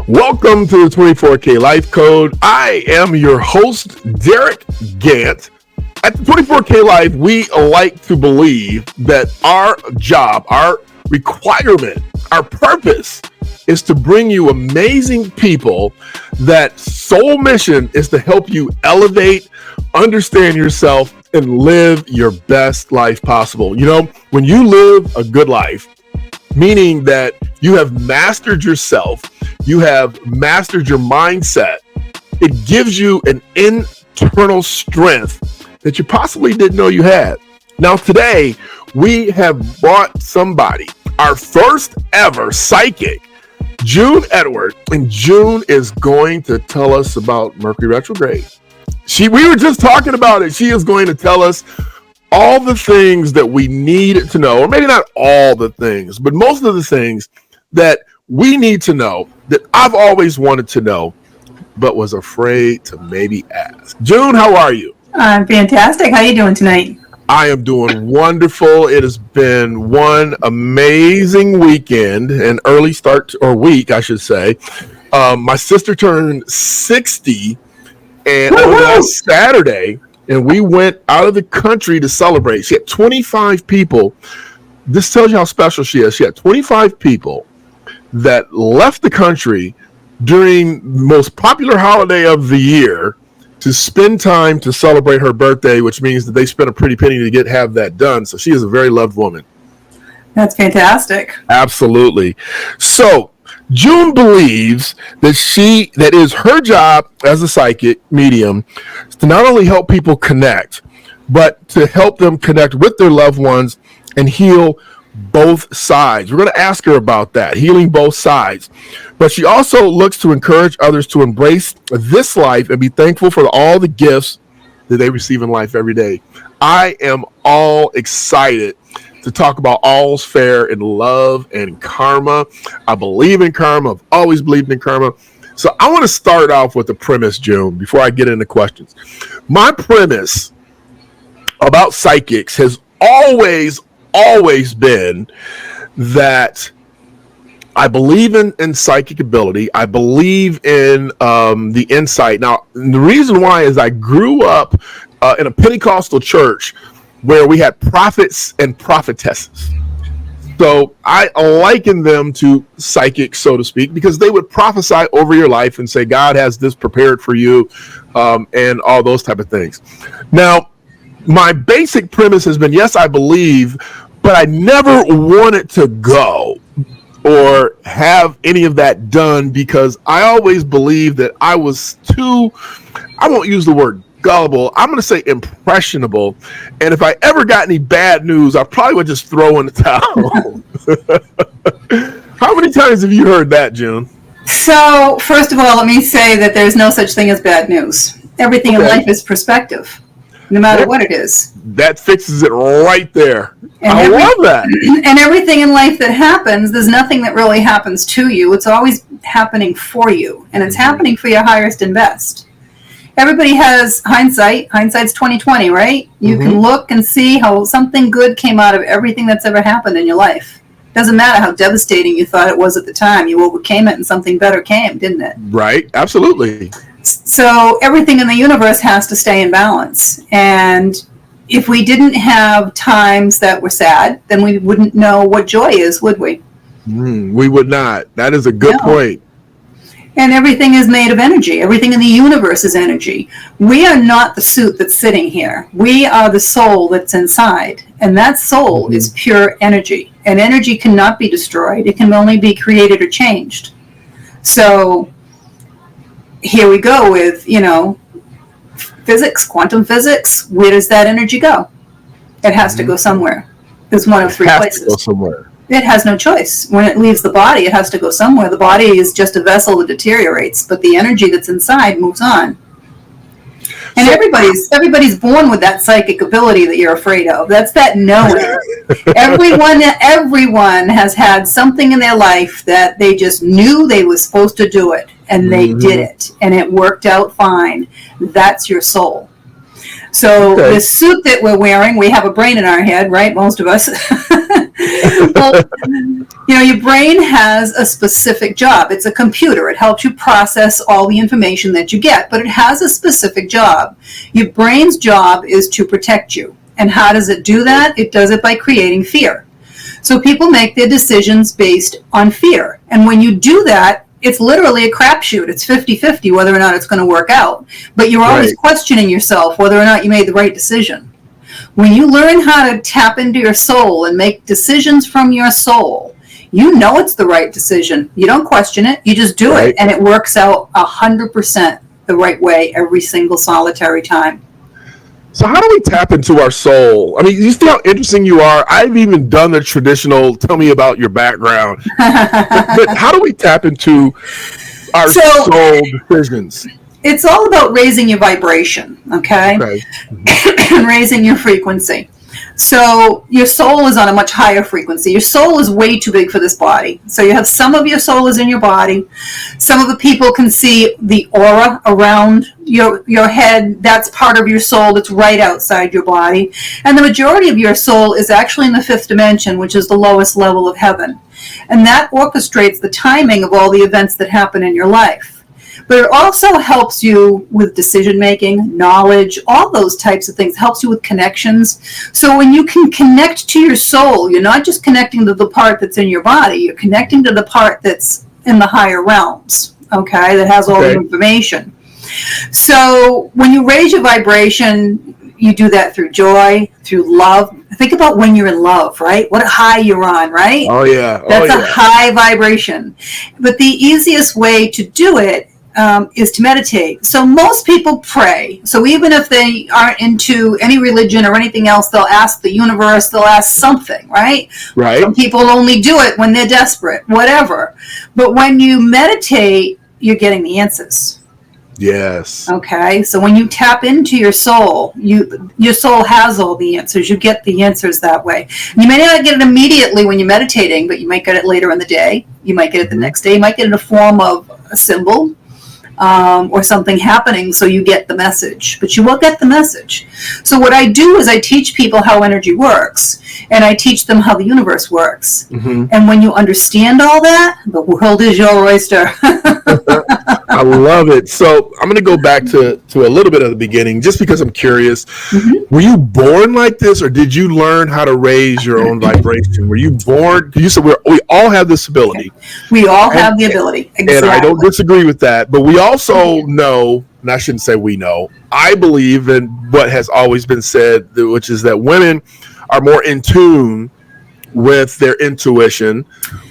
Welcome to the 24K Life Code. I am your host, Derick Gant. At the 24K Life, we like to believe that our job, our requirement, our purpose is to bring you amazing people that sole mission is to help you elevate, understand yourself, and live your best life possible. You know, when you live a good life, meaning that you have mastered yourself, you have mastered your mindset, it gives you an internal strength that you possibly didn't know you had. Now today, we have brought somebody, our first ever psychic, June Edward, and June is going to tell us about Mercury retrograde. We were just talking about it. She is going to tell us all the things that we need to know, or maybe not all the things, but most of the things that we need to know that I've always wanted to know, but was afraid to maybe ask. June, how are you? I'm fantastic. How are you doing tonight? I am doing wonderful. It has been one amazing weekend, an early start, or week, I should say. My sister turned 60 and on last Saturday, and we went out of the country to celebrate. She had 25 people. This tells you how special she is. She had 25 people that left the country during the most popular holiday of the year to spend time to celebrate her birthday, which means that they spent a pretty penny to have that done. So she is a very loved woman. That's fantastic. Absolutely. So June believes that is her job as a psychic medium to not only help people connect, but to help them connect with their loved ones and heal both sides. We're going to ask her about that, healing both sides. But she also looks to encourage others to embrace this life and be thankful for all the gifts that they receive in life every day. I am all excited to talk about all's fair in love and karma. I believe in karma. I've always believed in karma. So I want to start off with the premise, June, before I get into questions. My premise about psychics has always been that I believe in psychic ability. I believe in the insight. Now, the reason why is I grew up in a Pentecostal church where we had prophets and prophetesses. So I liken them to psychics, so to speak, because they would prophesy over your life and say, God has this prepared for you, and all those type of things. Now, my basic premise has been, yes, I believe, but I never wanted to go or have any of that done because I always believed that I was too, I won't use the word gullible, I'm going to say impressionable. And if I ever got any bad news, I probably would just throw in the towel. How many times have you heard that, June? So, first of all, let me say that there's no such thing as bad news. Everything in life is perspective, no matter what it is. That fixes it right there. I love that. And everything in life that happens, there's nothing that really happens to you. It's always happening for you, and it's happening for your highest and best. Everybody has hindsight. Hindsight's 20/20, right? You can look and see how something good came out of everything that's ever happened in your life. Doesn't matter how devastating you thought it was at the time. You overcame it and something better came, didn't it? Right. Absolutely. So everything in the universe has to stay in balance. And if we didn't have times that were sad, then we wouldn't know what joy is, would we? We would not. That is a good point. And everything is made of energy. Everything in the universe is energy. We are not the suit that's sitting here. We are the soul that's inside. And that soul is pure energy. And energy cannot be destroyed. It can only be created or changed. So here we go with, physics, quantum physics. Where does that energy go? It has to go somewhere. There's one of three places. It has to go somewhere. It has no choice. When it leaves the body, it has to go somewhere. The body is just a vessel that deteriorates, but the energy that's inside moves on. And everybody's born with that psychic ability that you're afraid of. That's that knowing. Everyone has had something in their life that they just knew they were supposed to do it, and they did it, and it worked out fine. That's your soul. So the suit that we're wearing, we have a brain in our head, right? Most of us. Well, your brain has a specific job. It's a computer. It helps you process all the information that you get, but it has a specific job. Your brain's job is to protect you. And how does it do that? It does it by creating fear. So people make their decisions based on fear. And when you do that, it's literally a crapshoot. It's 50-50 whether or not it's going to work out. But you're always questioning yourself whether or not you made the right decision. When you learn how to tap into your soul and make decisions from your soul, you know it's the right decision. You don't question it. You just do it. And it works out 100% the right way every single solitary time. So how do we tap into our soul? I mean, you see how interesting you are. I've even done the traditional, tell me about your background. but how do we tap into our soul decisions? It's all about raising your vibration, okay? And raising your frequency. So your soul is on a much higher frequency. Your soul is way too big for this body. So you have some of your soul is in your body. Some of the people can see the aura around your head. That's part of your soul that's right outside your body. And the majority of your soul is actually in the fifth dimension, which is the lowest level of heaven. And that orchestrates the timing of all the events that happen in your life. But it also helps you with decision making, knowledge, all those types of things. Helps you with connections. So when you can connect to your soul, you're not just connecting to the part that's in your body, you're connecting to the part that's in the higher realms, okay, that has all the information. So when you raise your vibration, you do that through joy, through love. Think about when you're in love, right? What a high you're on, right? Oh, yeah. That's a high vibration. But the easiest way to do it is to meditate. So most people pray. So even if they aren't into any religion or anything else, they'll ask the universe, they'll ask something, right? Some people only do it when they're desperate, whatever. But when you meditate, you're getting the answers. Yes. Okay. So when you tap into your soul, your soul has all the answers. You get the answers that way. You may not get it immediately when you're meditating, but you might get it later in the day. You might get it the next day. You might get it in a form of a symbol. Or something happening, so you get the message, but you will get the message. So what I do is I teach people how energy works, and I teach them how the universe works. And when you understand all that, the world is your oyster. I love it. So I'm going to go back to a little bit of the beginning, just because I'm curious. Were you born like this, or did you learn how to raise your own vibration? Were you born? You said we all have this ability. We all have the ability. Exactly. And I don't disagree with that, but we also know, and I shouldn't say we know, I believe in what has always been said, which is that women are more in tune with their intuition,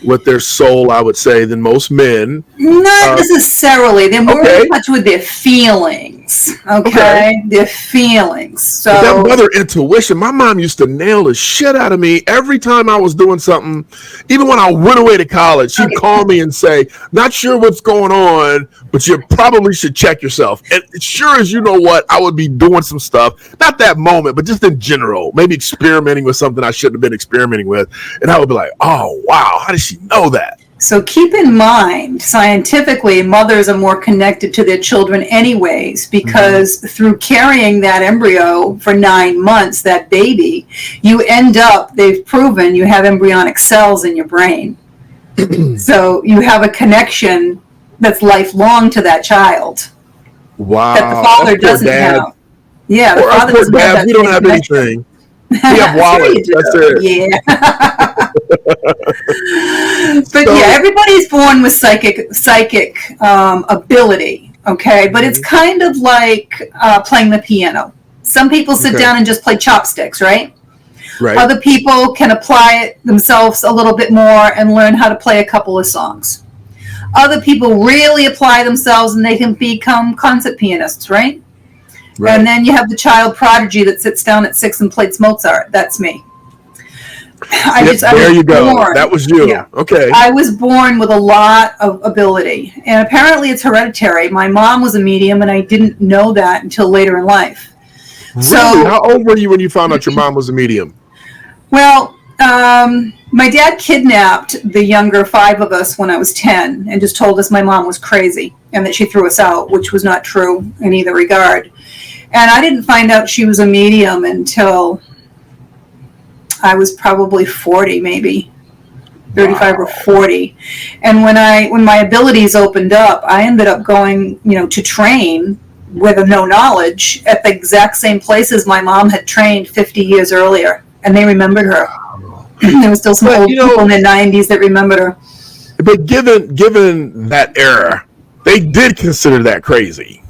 with their soul, I would say, than most men. Not necessarily. They're more in touch with their feelings. Okay? Their feelings. So that mother intuition, my mom used to nail the shit out of me every time I was doing something. Even when I went away to college, she'd call me and say, not sure what's going on, but you probably should check yourself. And sure as you know what, I would be doing some stuff, not that moment, but just in general, maybe experimenting with something I shouldn't have been experimenting with. And I would be like, oh, wow, how does she know that? So keep in mind, scientifically, mothers are more connected to their children anyways, because through carrying that embryo for 9 months, that baby, you end up, they've proven, you have embryonic cells in your brain. So you have a connection that's lifelong to that child. Wow. That the father doesn't have. Yeah, the father doesn't have that. We don't have anything. We have wallets. That's it. Yeah. But yeah, everybody's born with psychic ability. Okay, but it's kind of like playing the piano. Some people sit down and just play chopsticks, right? Other people can apply it themselves a little bit more and learn how to play a couple of songs. Other people really apply themselves and they can become concert pianists, right? And then you have the child prodigy that sits down at 6 and plays Mozart. That's me. There you go. That was you. Yeah. Okay. I was born with a lot of ability, and apparently it's hereditary. My mom was a medium, and I didn't know that until later in life. Really? So, how old were you when you found out your mom was a medium? Well, my dad kidnapped the younger 5 of us when I was 10 and just told us my mom was crazy and that she threw us out, which was not true in either regard. And I didn't find out she was a medium until I was probably 40, maybe 35 or 40. And when my abilities opened up, I ended up going, to train with no knowledge at the exact same places my mom had trained 50 years earlier. And they remembered her. There was still some old people in the 90s that remembered her. But given that era, they did consider that crazy.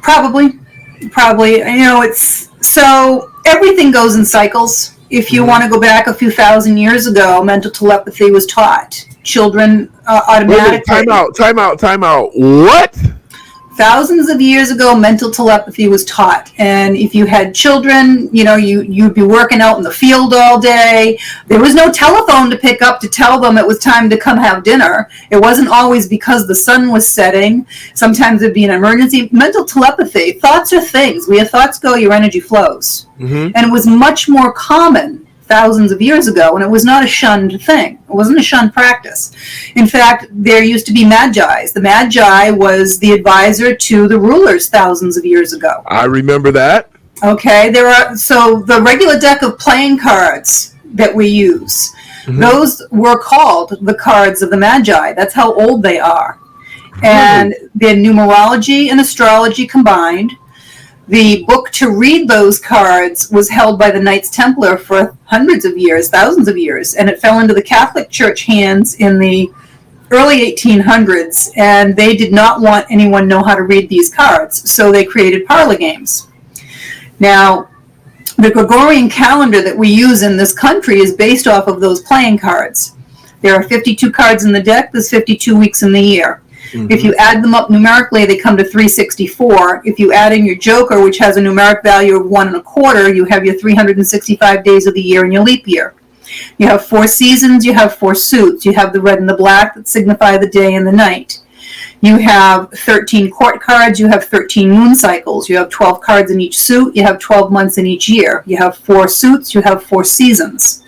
Probably. It's so everything goes in cycles. If you want to go back a few thousand years ago, mental telepathy was taught. Children automatically. Time out. What? Thousands of years ago, mental telepathy was taught. And if you had children, you'd be working out in the field all day. There was no telephone to pick up to tell them it was time to come have dinner. It wasn't always because the sun was setting. Sometimes it'd be an emergency. Mental telepathy, thoughts are things. Where your thoughts go, your energy flows. Mm-hmm. And it was much more common thousands of years ago, and it was not a shunned thing. It wasn't a shunned practice. In fact, there used to be Magis. The Magi was the advisor to the rulers thousands of years ago. I remember that. Okay, so the regular deck of playing cards that we use, those were called the cards of the Magi. That's how old they are. And they're numerology and astrology combined. The book to read those cards was held by the Knights Templar for hundreds of years, thousands of years, and it fell into the Catholic Church hands in the early 1800s, and they did not want anyone to know how to read these cards, so they created parlor games. Now, the Gregorian calendar that we use in this country is based off of those playing cards. There are 52 cards in the deck, there's 52 weeks in the year. Mm-hmm. If you add them up numerically, they come to 364. If you add in your joker, which has a numeric value of 1 1/4, you have your 365 days of the year and your leap year. You have 4 seasons, you have 4 suits. You have the red and the black that signify the day and the night. You have 13 court cards, you have 13 moon cycles. You have 12 cards in each suit, you have 12 months in each year. You have 4 suits, you have 4 seasons.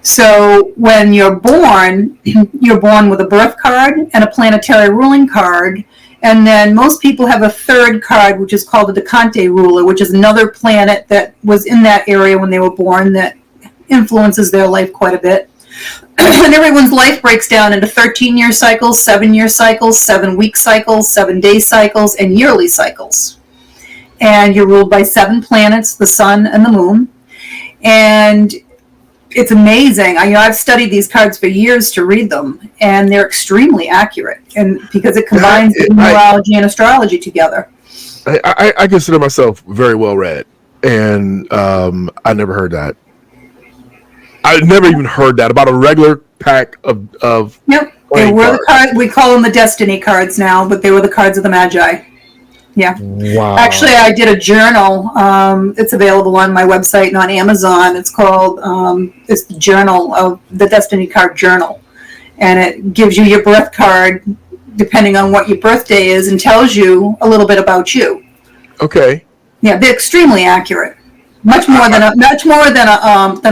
So when you're born with a birth card and a planetary ruling card, and then most people have a third card, which is called the Decante ruler, which is another planet that was in that area when they were born that influences their life quite a bit. And everyone's life breaks down into 13-year cycles, 7-year cycles, 7-week cycles, 7-day cycles, and yearly cycles. And you're ruled by 7 planets, the sun and the moon. And it's amazing. I've studied these cards for years to read them, and they're extremely accurate, and because it combines numerology and astrology together. I consider myself very well read, and I never heard that. I never even heard that about a regular pack of Yep, they were the cards. We call them the destiny cards now, but they were the cards of the Magi. Yeah. Wow. Actually, I did a journal. It's available on my website and on Amazon. It's called, it's the journal of the Destiny Card Journal. And it gives you your birth card depending on what your birthday is and tells you a little bit about you. Okay. Yeah, they're extremely accurate. Much more than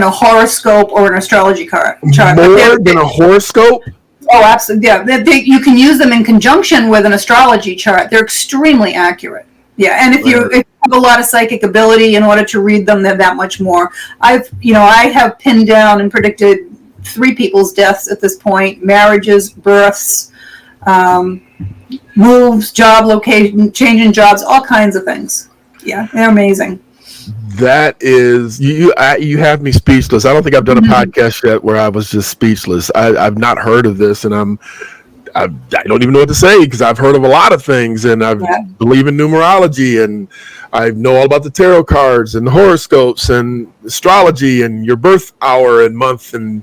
a horoscope or an astrology chart. More than a horoscope? Oh, absolutely. Yeah, you can use them in conjunction with an astrology chart. They're extremely accurate. Yeah, and if you have a lot of psychic ability in order to read them, they're that much more. I have pinned down and predicted 3 people's deaths at this point: marriages, births, moves, job location, changing jobs, all kinds of things. Yeah, they're amazing. That is, you have me speechless. I don't think I've done a podcast yet where I was just speechless. I've not heard of this, and I don't even know what to say, because I've heard of a lot of things, and I believe in numerology, and I know all about the tarot cards and the horoscopes and astrology and your birth hour and month, and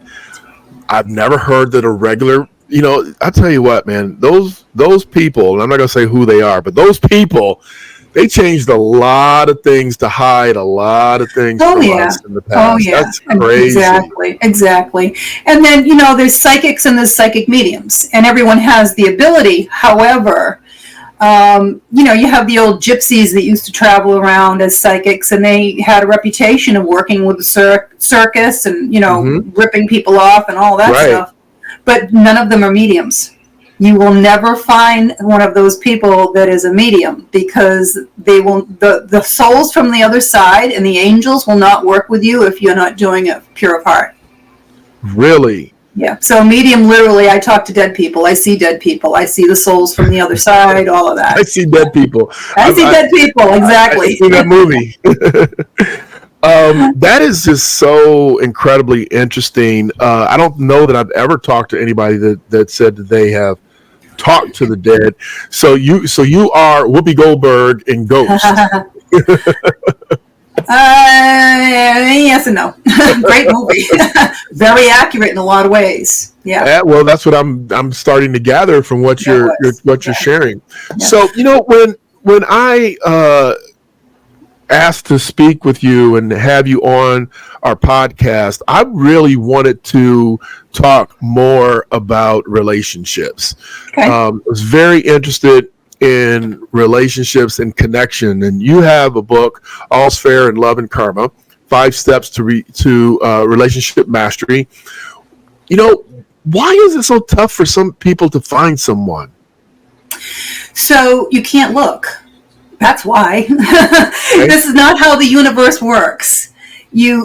I've never heard that a regular, I tell you what, man, those people, and I'm not going to say who they are, but those people, they changed a lot of things to hide a lot of things from us in the past. Oh, yeah. That's crazy. Exactly. And then, there's psychics and there's psychic mediums, and everyone has the ability. However, you have the old gypsies that used to travel around as psychics, and they had a reputation of working with the circus and, ripping people off and all that stuff. But none of them are mediums. You will never find one of those people that is a medium, because they will, the souls from the other side and the angels will not work with you if you're not doing it pure of heart. Really? Yeah. So medium, literally, I talk to dead people. I see dead people. I see the souls from the other side, all of that. I see dead people. I see dead people, exactly. I see that movie. That is just so incredibly interesting. I don't know that I've ever talked to anybody that said that they have talked to the dead. So you are Whoopi Goldberg in Ghost. Yes and no. Great movie. Very accurate in a lot of ways. Yeah. Well, that's what I'm starting to gather from what you're sharing. Yeah. So when I asked to speak with you and have you on our podcast, I really wanted to talk more about relationships. Okay. I was very interested in relationships and connection, and you have a book, All's Fair in Love and Karma: 5 Steps to Relationship Mastery. Why is it so tough for some people to find someone? So you can't look. That's why. Right. This is not how the universe works.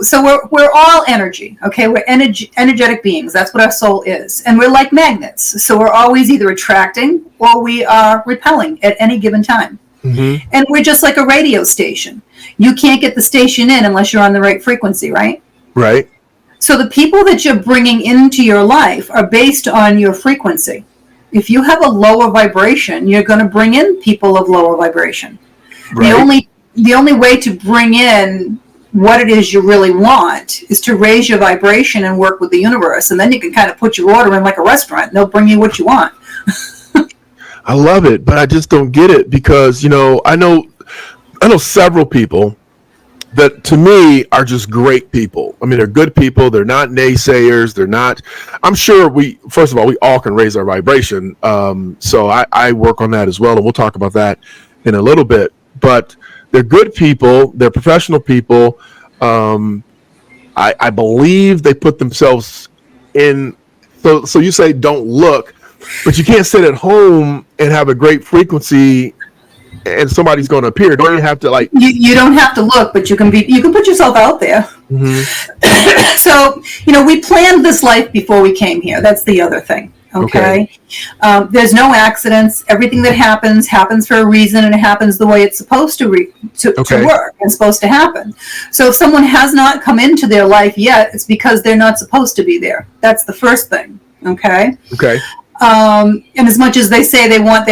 So we're all energy, okay? We're energetic beings. That's what our soul is. And we're like magnets. So we're always either attracting or we are repelling at any given time. Mm-hmm. And we're just like a radio station. You can't get the station in unless you're on the right frequency, right? Right. So the people that you're bringing into your life are based on your frequency. If you have a lower vibration, you're going to bring in people of lower vibration. Right. The only way to bring in what it is you really want is to raise your vibration and work with the universe. And then you can kind of put your order in like a restaurant and they'll bring you what you want. I love it, but I just don't get it because, I know several people that to me are just great people. I mean, they're good people. They're not naysayers. They're not, I'm sure first of all, we all can raise our vibration. So I work on that as well. And we'll talk about that in a little bit, but they're good people. They're professional people. I believe they put themselves in. So you say don't look, but you can't sit at home and have a great frequency and somebody's going to appear. Don't you have to You don't have to look, but you can put yourself out there. Mm-hmm. So we planned this life before we came here. That's the other thing. Okay. There's no accidents. Everything that happens for a reason, and it happens the way it's supposed to work and supposed to happen. So if someone has not come into their life yet, it's because they're not supposed to be there. That's the first thing. Okay. Okay. And as much as they say they want,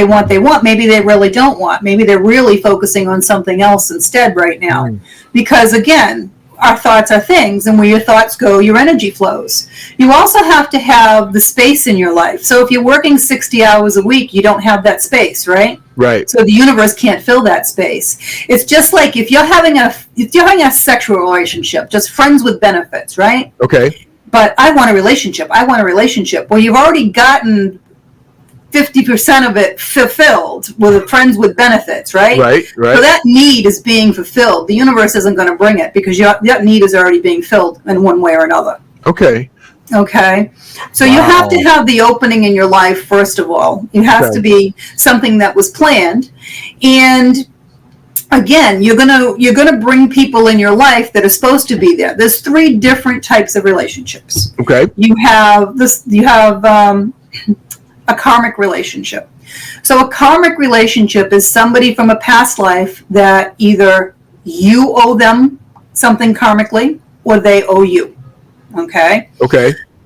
maybe they really don't want. Maybe they're really focusing on something else instead right now. Because again, our thoughts are things, and where your thoughts go, your energy flows. You also have to have the space in your life. So if you're working 60 hours a week, you don't have that space, right? Right. So the universe can't fill that space. It's just like if you're having a sexual relationship, just friends with benefits, right? Okay. But I want a relationship. Well, you've already gotten 50% of it fulfilled with friends with benefits, right? Right. So that need is being fulfilled. The universe isn't going to bring it because that need is already being filled in one way or another. Okay. So you have to have the opening in your life, first of all. It has to be something that was planned. And again, you're gonna bring people in your life that are supposed to be there. There's 3 different types of relationships. Okay. You have a karmic relationship. So a karmic relationship is somebody from a past life that either you owe them something karmically or they owe you. Okay.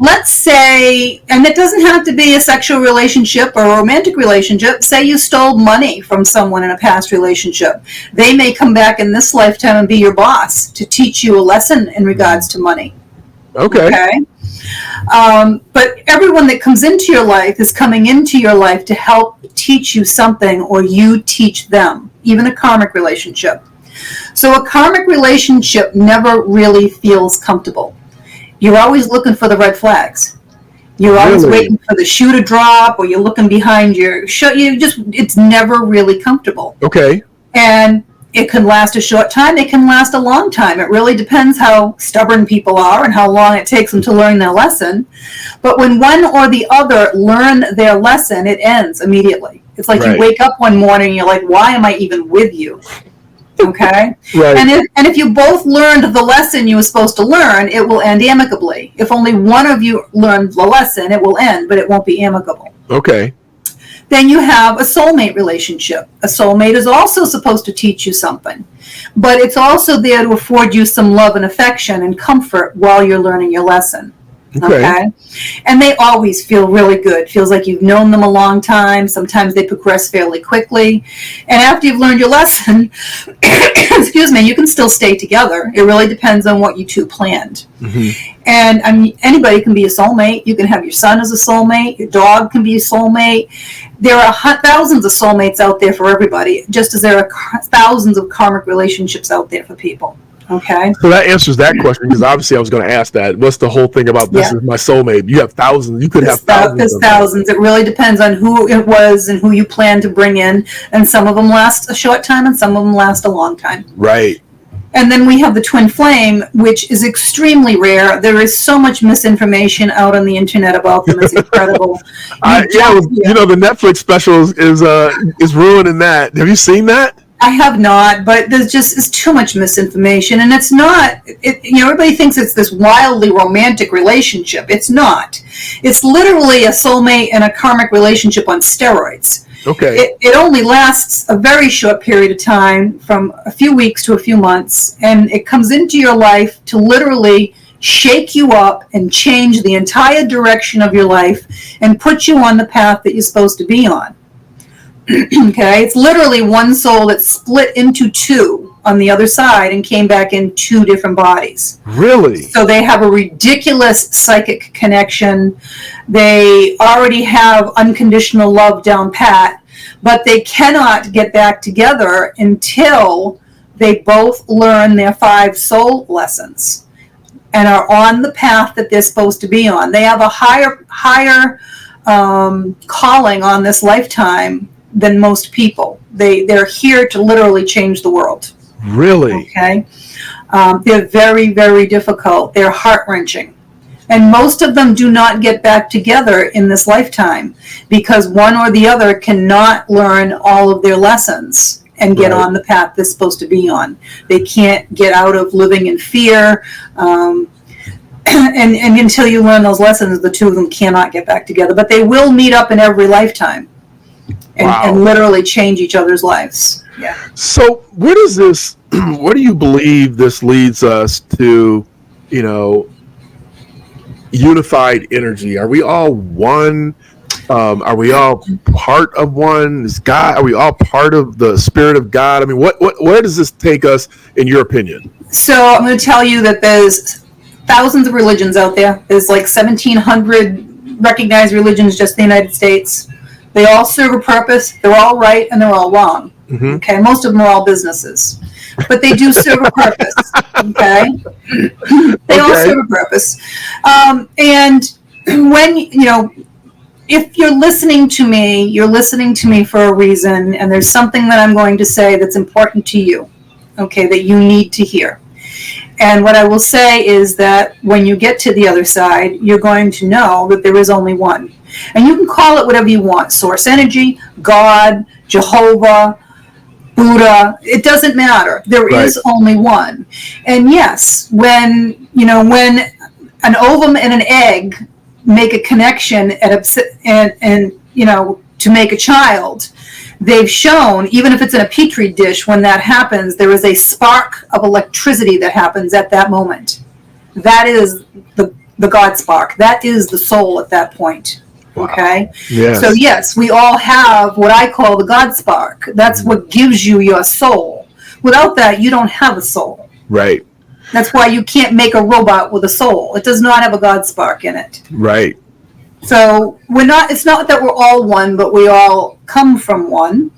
Let's say, and it doesn't have to be a sexual relationship or a romantic relationship. Say you stole money from someone in a past relationship. They may come back in this lifetime and be your boss to teach you a lesson in regards to money. Okay. But everyone that comes into your life is coming into your life to help teach you something, or you teach them, even a karmic relationship. So a karmic relationship never really feels comfortable. You're always looking for the red flags. You're always waiting for the shoe to drop, or you're looking behind your show. It's never really comfortable. Okay. And It can last a short time. It can last a long time. It really depends how stubborn people are and how long it takes them to learn their lesson. But when one or the other learn their lesson, it ends immediately. It's like you wake up one morning and you're like, why am I even with you? Okay? Right. And if you both learned the lesson you were supposed to learn, it will end amicably. If only one of you learned the lesson, it will end, but it won't be amicable. Okay. Then you have a soulmate relationship. A soulmate is also supposed to teach you something, but it's also there to afford you some love and affection and comfort while you're learning your lesson. Okay. And they always feel really good. Feels like you've known them a long time. Sometimes they progress fairly quickly. And after you've learned your lesson, excuse me, you can still stay together. It really depends on what you two planned. Mm-hmm. And I mean, anybody can be a soulmate. You can have your son as a soulmate. Your dog can be a soulmate. There are thousands of soulmates out there for everybody, just as there are thousands of karmic relationships out there for people. Okay. So that answers that question, because obviously I was going to ask that. What's the whole thing about this is my soulmate? You have thousands. You could have thousands. There's thousands. It really depends on who it was and who you plan to bring in. And some of them last a short time and some of them last a long time. Right. And then we have the twin flame, which is extremely rare. There is so much misinformation out on the internet about them. It's incredible. You know, the Netflix special is ruining that. Have you seen that? I have not, but there's just too much misinformation, and it's not. Everybody thinks it's this wildly romantic relationship. It's not. It's literally a soulmate and a karmic relationship on steroids. Okay. It only lasts a very short period of time, from a few weeks to a few months, and it comes into your life to literally shake you up and change the entire direction of your life and put you on the path that you're supposed to be on. Okay, it's literally one soul that split into two on the other side and came back in two different bodies. Really? So they have a ridiculous psychic connection. They already have unconditional love down pat, but they cannot get back together until they both learn their 5 soul lessons and are on the path that they're supposed to be on. They have a higher calling on this lifetime than most people. They're here to literally change the world. Really? Okay. They're very, very difficult. They're heart-wrenching. And most of them do not get back together in this lifetime because one or the other cannot learn all of their lessons and get on the path they're supposed to be on. They can't get out of living in fear. And until you learn those lessons, the two of them cannot get back together. But they will meet up in every lifetime. And literally change each other's lives. Yeah. So where does this, where do you believe this leads us to, unified energy? Are we all one? Are we all part of one? Is God, are we all part of the spirit of God? I mean, where does this take us in your opinion? So I'm going to tell you that there's thousands of religions out there. There's like 1,700 recognized religions just in the United States. They all serve a purpose. They're all right and they're all wrong. Mm-hmm. Okay, most of them are all businesses, but they do serve a purpose. Okay, they all serve a purpose. And when if you're listening to me, you're listening to me for a reason, and there's something that I'm going to say that's important to you. Okay, that you need to hear. And what I will say is that when you get to the other side, you're going to know that there is only one. And you can call it whatever you want. Source energy, God, Jehovah, Buddha. It doesn't matter. There is only one. And yes, when an ovum and an egg make a connection and to make a child, they've shown, even if it's in a petri dish, when that happens, there is a spark of electricity that happens at that moment. That is the God spark. That is the soul at that point. Wow. Okay? Yes. So yes, we all have what I call the God spark. That's what gives you your soul. Without that, you don't have a soul. Right. That's why you can't make a robot with a soul. It does not have a God spark in it. Right. So it's not that we're all one, but we all come from one,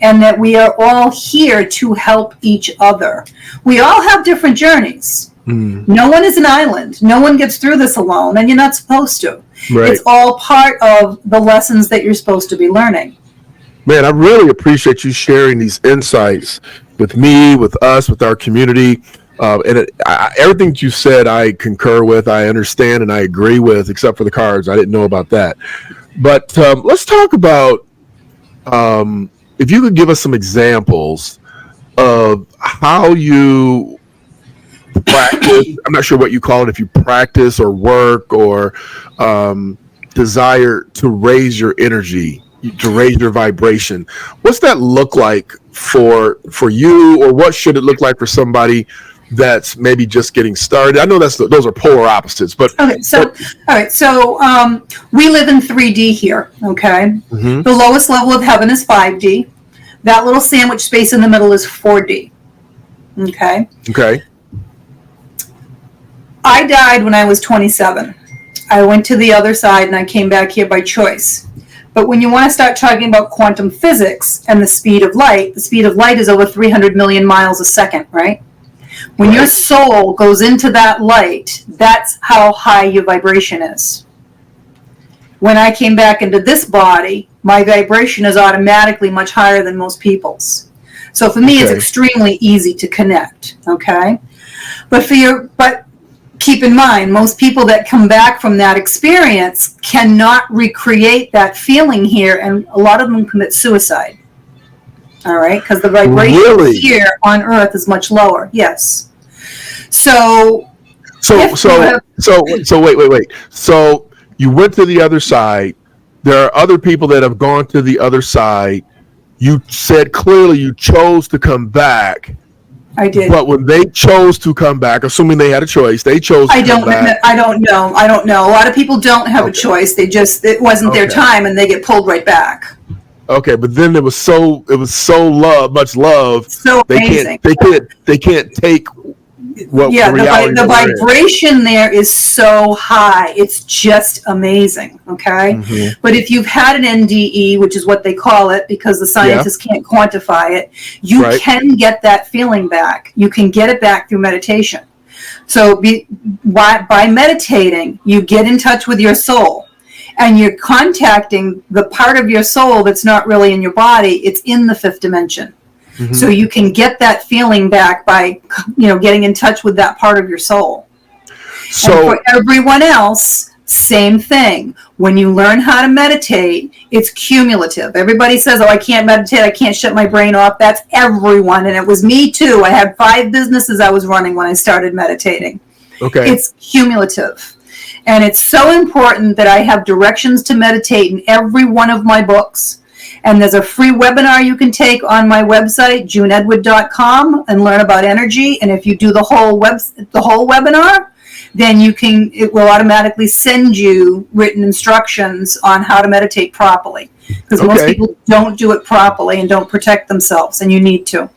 and that we are all here to help each other. We all have different journeys. Mm. No one is an island. No one gets through this alone, and you're not supposed to. Right. It's all part of the lessons that you're supposed to be learning. Man, I really appreciate you sharing these insights with me, with us, with our community. Everything you said, I concur with, I understand, and I agree with, except for the cards. I didn't know about that. But let's talk about if you could give us some examples of how you practice. I'm not sure what you call it, if you practice or work or desire to raise your energy, to raise your vibration. What's that look like for you, or what should it look like for somebody that's maybe just getting started? I know those are polar opposites, but okay. So all right. So we live in 3D here. Okay. Mm-hmm. The lowest level of heaven is 5D. That little sandwich space in the middle is 4D. Okay. Okay. I died when I was 27. I went to the other side and I came back here by choice. But when you want to start talking about quantum physics and the speed of light is over 300 million miles a second, right? When your soul goes into that light, that's how high your vibration is. When I came back into this body, my vibration is automatically much higher than most people's. So for me, it's extremely easy to connect, okay? But keep in mind, most people that come back from that experience cannot recreate that feeling here, and a lot of them commit suicide. All right, because the vibration here on Earth is much lower. Yes. So wait. So you went to the other side. There are other people that have gone to the other side. You said clearly you chose to come back. I did. But when they chose to come back, assuming they had a choice, they chose to come back. I don't know. A lot of people don't have a choice. It wasn't their time, and they get pulled right back. Okay, but then it was so much love. So amazing. They can't take what reality. The vibration there is so high. It's just amazing. Okay, mm-hmm. But if you've had an NDE, which is what they call it, because the scientists can't quantify it, you can get that feeling back. You can get it back through meditation. So by meditating, you get in touch with your soul. And you're contacting the part of your soul that's not really in your body. It's in the fifth dimension. Mm-hmm. So you can get that feeling back by, getting in touch with that part of your soul. So and for everyone else, same thing. When you learn how to meditate, it's cumulative. Everybody says, I can't meditate. I can't shut my brain off. That's everyone. And it was me too. I had 5 businesses I was running when I started meditating. Okay. It's cumulative. And it's so important that I have directions to meditate in every one of my books. And there's a free webinar you can take on my website, juneedwood.com, and learn about energy. And if you do the whole webinar, then it will automatically send you written instructions on how to meditate properly. Because most people don't do it properly and don't protect themselves, and you need to.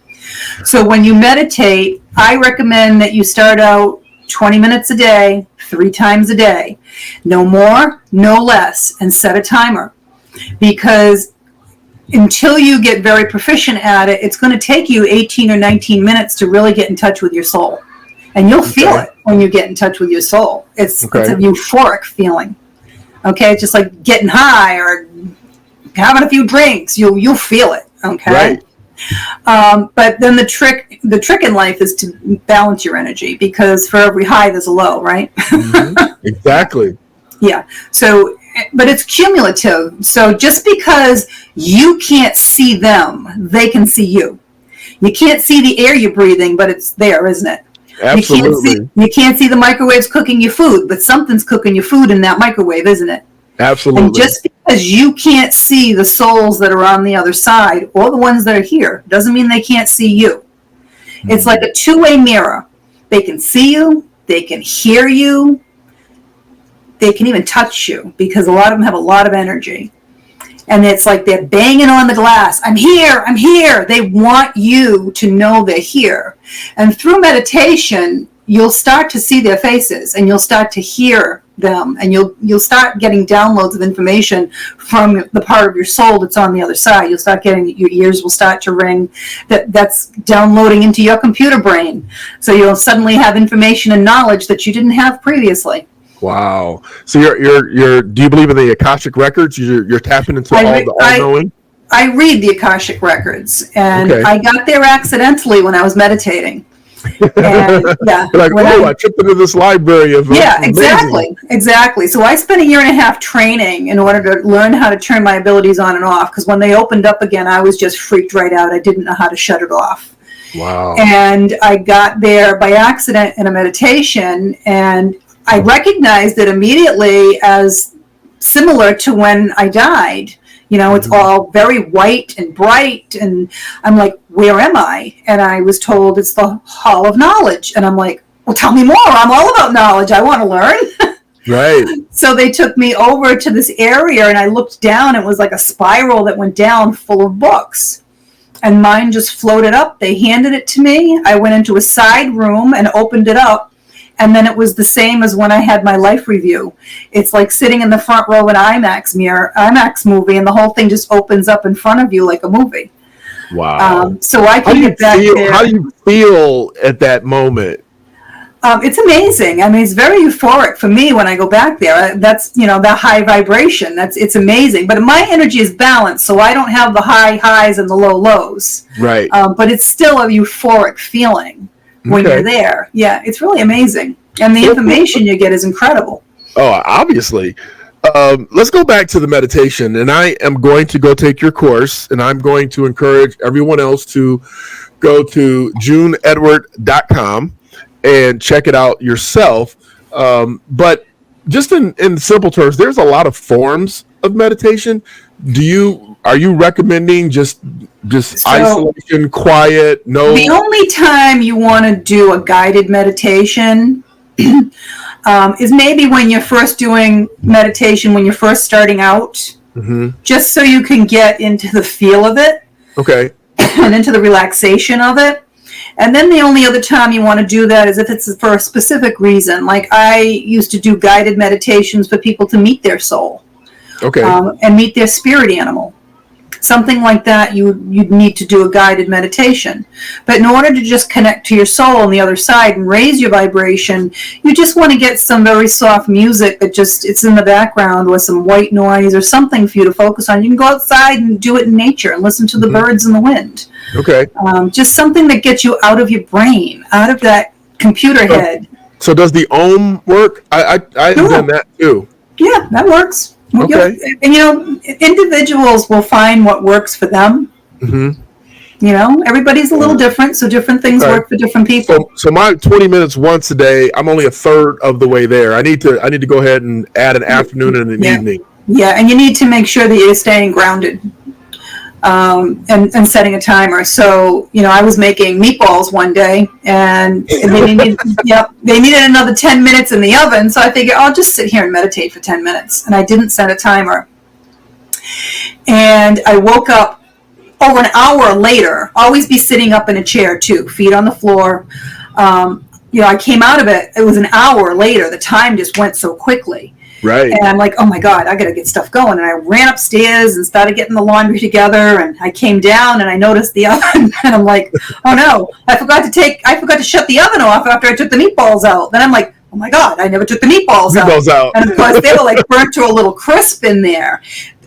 So when you meditate, I recommend that you start out 20 minutes a day, 3 times a day. No more, no less, and set a timer. Because until you get very proficient at it, it's going to take you 18 or 19 minutes to really get in touch with your soul. And you'll feel it when you get in touch with your soul. It's a euphoric feeling. Okay, it's just like getting high or having a few drinks. You'll feel it. Okay. Right. But then the trick in life is to balance your energy, because for every high there's a low, right? Mm-hmm. Exactly. Yeah. So, but it's cumulative. So just because you can't see them, they can see you. You can't see the air you're breathing, but it's there, isn't it? Absolutely. You can't see the microwaves cooking your food, but something's cooking your food in that microwave, isn't it? Absolutely. And just because you can't see the souls that are on the other side or the ones that are here doesn't mean they can't see you. Mm-hmm. It's like a 2-way mirror. They can see you, they can hear you, they can even touch you, because a lot of them have a lot of energy. And it's like they're banging on the glass. I'm here, I'm here. They want you to know they're here. And through meditation, you'll start to see their faces, and you'll start to hear them, and you'll start getting downloads of information from the part of your soul that's on the other side. You'll start getting, your ears will start to ring. That's downloading into your computer brain. So you'll suddenly have information and knowledge that you didn't have previously. Wow. So you're do you believe in the Akashic records? You're tapping into all the all-knowing? I read the Akashic records, and Okay. I got there accidentally when I was meditating. And yeah, Like, when I tripped into this library of yeah, amazing. exactly. So I spent a year and a half training in order to learn how to turn my abilities on and off, because when they opened up again, I was just freaked right out. I didn't know how to shut it off. Wow. And I got there by accident in a meditation, and I recognized it immediately as similar to when I died. You know, it's all very white and bright, and I'm like, where am I? And I was told it's the Hall of Knowledge. And I'm like, well, tell me more. I'm all about knowledge. I want to learn. Right. So they took me over to this area, and I looked down. It was like a spiral that went down full of books. And mine just floated up. They handed it to me. I went into a side room and opened it up. And then it was the same as when I had my life review. It's like sitting in the front row of an IMAX movie, and the whole thing just opens up in front of you like a movie. Wow. So I can get back there. How do you feel at that moment? It's amazing. I mean, it's very euphoric for me when I go back there. That's, the high vibration. It's amazing. But my energy is balanced, so I don't have the high highs and the low lows. Right. But it's still a euphoric feeling when you're there. Yeah, it's really amazing. And the information you get is incredible. Oh, obviously. Let's go back to the meditation. And I am going to go take your course, and I'm going to encourage everyone else to go to juneedward.com and check it out yourself. But just in simple terms, there's a lot of forms of meditation. Are you recommending just isolation, quiet, no? The only time you want to do a guided meditation is maybe when you're first doing meditation, when you're first starting out, just so you can get into the feel of it. Okay. And into the relaxation of it. And then the only other time you want to do that is if it's for a specific reason. Like I used to do guided meditations for people to meet their soul. Okay. And meet their spirit animal. Something like that, you'd need to do a guided meditation. But in order to just connect to your soul on the other side and raise your vibration, you just want to get some very soft music that it's in the background, or some white noise or something for you to focus on. You can go outside and do it in nature and listen to the birds and the wind. Okay. Just something that gets you out of your brain, out of that computer head. So does the Om work? I've done that too. Yeah, that works. Okay. And individuals will find what works for them. Everybody's a little different, so different things work for different people. So my 20 minutes once a day, I'm only a third of the way there. I need to go ahead and add an afternoon and an evening. Yeah, and you need to make sure that you're staying grounded. And setting a timer. So, I was making meatballs one day, and they needed another 10 minutes in the oven. So I figured I'll just sit here and meditate for 10 minutes. And I didn't set a timer. And I woke up over an hour later. Always be sitting up in a chair too, feet on the floor. I came out of it. It was an hour later. The time just went so quickly. Right. And I'm like, oh my God, I got to get stuff going. And I ran upstairs and started getting the laundry together. And I came down and I noticed the oven. And I'm like, oh no, I forgot to shut the oven off after I took the meatballs out. Then I'm like, oh my God, I never took the meatballs out. And of course, they were like burnt to a little crisp in there.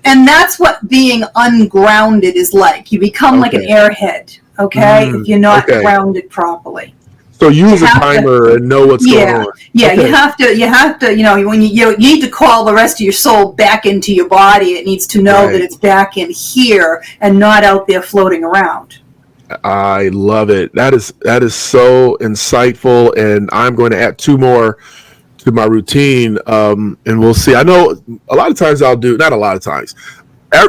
And that's what being ungrounded is like. You become like an airhead, okay, if you're not grounded properly. So use a timer and know what's going on. Yeah, you have to, when you need to call the rest of your soul back into your body, it needs to know that it's back in here and not out there floating around. I love it. That is so insightful, and I'm going to add 2 more to my routine, and we'll see. I know a lot of times not a lot of times.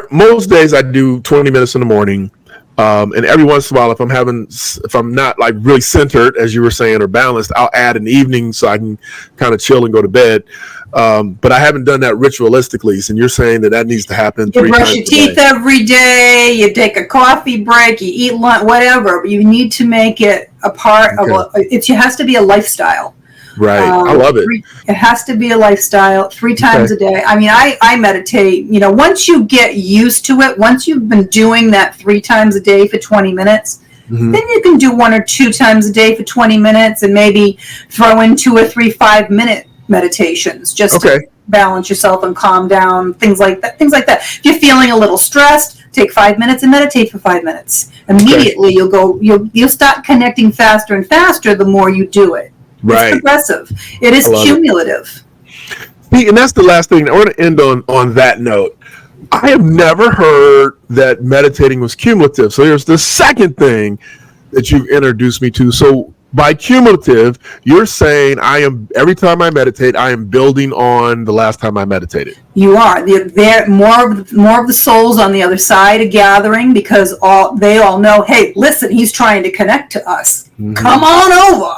Most days I do 20 minutes in the morning. And every once in a while, if I'm not like really centered, as you were saying, or balanced, I'll add an evening so I can kind of chill and go to bed. But I haven't done that ritualistically. And you're saying that needs to happen 3 times a day. You brush your teeth every day. You take a coffee break. You eat lunch, whatever. But you need to make it a part of it has to be a lifestyle. Right. I love it. It has to be a lifestyle 3 times a day. I mean, I meditate, once you get used to it, once you've been doing that 3 times a day for 20 minutes, then you can do 1 or 2 times a day for 20 minutes and maybe throw in 2 or 3 5-minute meditations just to balance yourself and calm down, things like that. If you're feeling a little stressed, Take 5 minutes and meditate for 5 minutes. Immediately, you'll start connecting faster and faster the more you do it. Right. It's progressive. It is cumulative. And that's the last thing. I want to end on that note. I have never heard that meditating was cumulative. So here's the second thing that you've introduced me to. So by cumulative, you're saying every time I meditate, I am building on the last time I meditated. You are. They're more of the souls on the other side are gathering because they all know, hey, listen, he's trying to connect to us. Mm-hmm. Come on over.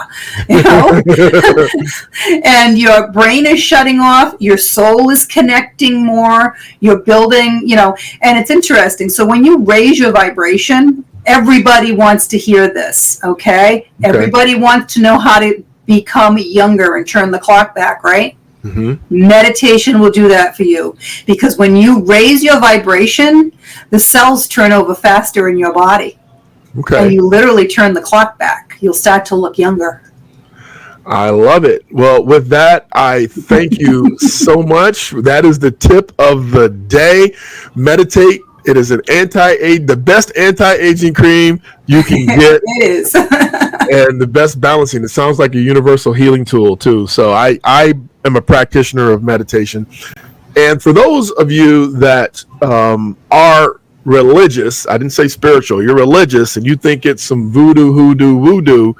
And your brain is shutting off. Your soul is connecting more. You're building, and it's interesting. So when you raise your vibration, everybody wants to hear this, okay? Everybody wants to know how to become younger and turn the clock back, right? Mm-hmm. Meditation will do that for you because when you raise your vibration, the cells turn over faster in your body. Okay. And you literally turn the clock back. You'll start to look younger. I love it. Well, with that, I thank you so much. That is the tip of the day. Meditate. It is the best anti-aging cream you can get. It is. And the best balancing. It sounds like a universal healing tool too. So I am a practitioner of meditation. And for those of you that are religious, I didn't say spiritual, you're religious and you think it's some voodoo,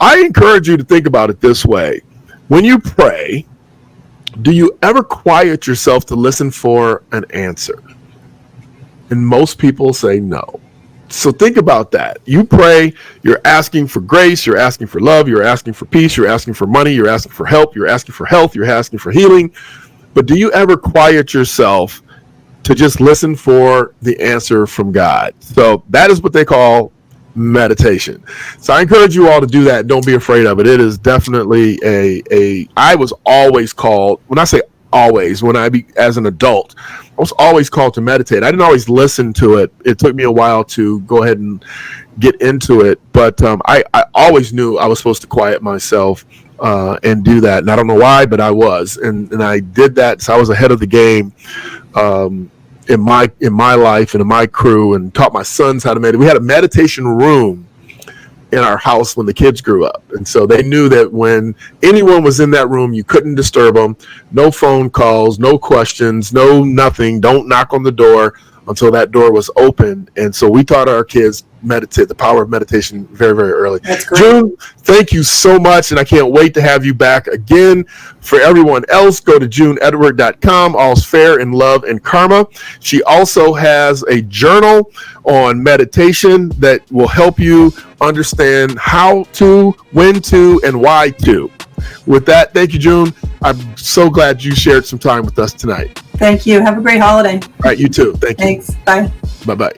I encourage you to think about it this way. When you pray, do you ever quiet yourself to listen for an answer? And most people say no. So think about that. You pray, you're asking for grace, you're asking for love, you're asking for peace, you're asking for money, you're asking for help, you're asking for health, you're asking for healing. But do you ever quiet yourself to just listen for the answer from God? So that is what they call meditation. So I encourage you all to do that. Don't be afraid of it. It is definitely I was always called, when I say always, as an adult, I was always called to meditate. I didn't always listen to it. It took me a while to go ahead and get into it, but I always knew I was supposed to quiet myself and do that. And I don't know why, but I was, and I did that. So I was ahead of the game in my life and in my crew, and taught my sons how to meditate. We had a meditation room in our house when the kids grew up. And so they knew that when anyone was in that room, you couldn't disturb them. No phone calls, no questions, no nothing. Don't knock on the door until that door was open. And so we taught our kids the power of meditation very, very early. That's great. June, thank you so much. And I can't wait to have you back again. For everyone else, go to JuneEdward.com. All's fair in love and karma. She also has a journal on meditation that will help you understand how to, when to, and why to. With that, thank you, June. I'm so glad you shared some time with us tonight. Thank you. Have a great holiday. All right, you too. Thank you. Thanks. Bye. Bye-bye.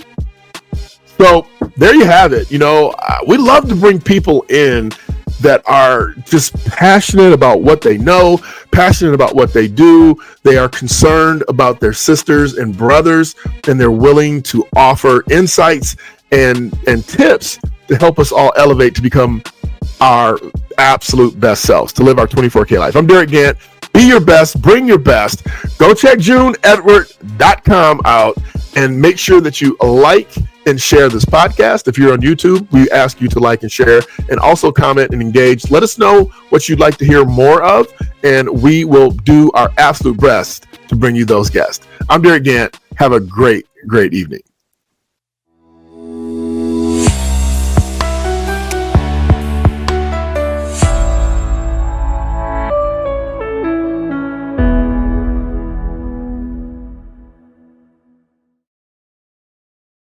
So there you have it. We love to bring people in that are just passionate about what they know, passionate about what they do. They are concerned about their sisters and brothers, and they're willing to offer insights and tips to help us all elevate to become our absolute best selves, to live our 24K life. I'm Derick Gant. Be your best, bring your best. Go check JuneEdward.com out and make sure that you like and share this podcast. If you're on YouTube, we ask you to like and share, and also comment and engage. Let us know what you'd like to hear more of, and we will do our absolute best to bring you those guests. I'm Derick Gant. Have a great, great evening.